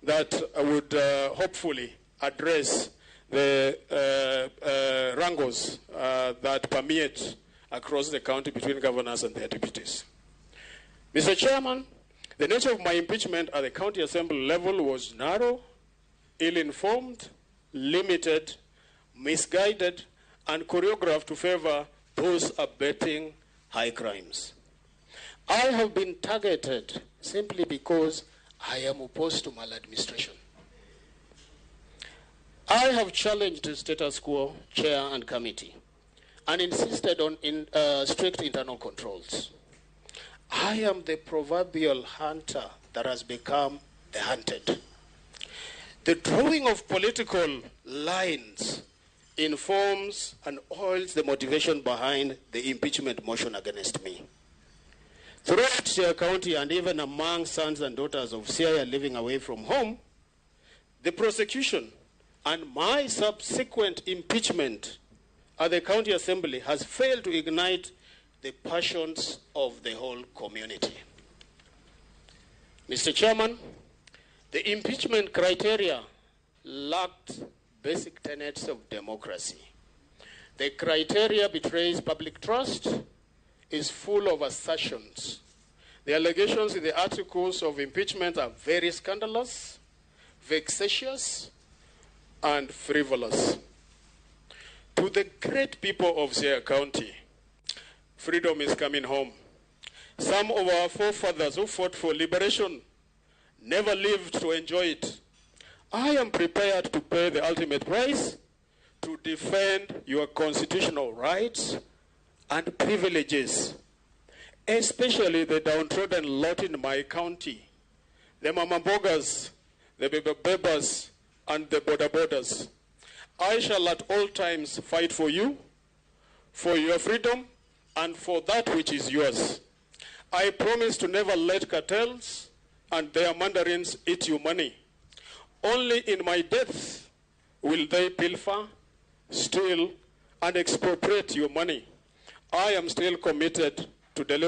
that would hopefully address the wrangles that permeate across the county between governors and their deputies. Mr. Chairman, the nature of my impeachment at the county assembly level was narrow, ill-informed, limited, misguided, and choreographed to favor those abetting high crimes. I have been targeted simply because I am opposed to maladministration. I have challenged the status quo, chair and committee, and insisted on strict internal controls. I am the proverbial hunter that has become the hunted. The drawing of political lines informs and oils the motivation behind the impeachment motion against me. Throughout Siaya County and even among sons and daughters of Siaya living away from home, the prosecution and my subsequent impeachment at the county assembly has failed to ignite the passions of the whole community. Mr. Chairman, the impeachment criteria lacked basic tenets of democracy. The criteria betrays public trust, is full of assertions. The allegations in the articles of impeachment are very scandalous, vexatious, and frivolous. To the great people of Siaya County, freedom is coming home. Some of our forefathers who fought for liberation never lived to enjoy it. I am prepared to pay the ultimate price to defend your constitutional rights and privileges, especially the downtrodden lot in my county, the mamambogas, the bebas, and the borders. I shall at all times fight for you, for your freedom, and for that which is yours. I promise to never let cartels and their mandarins eat your money. Only in my death will they pilfer, steal, and expropriate your money. I am still committed to deliver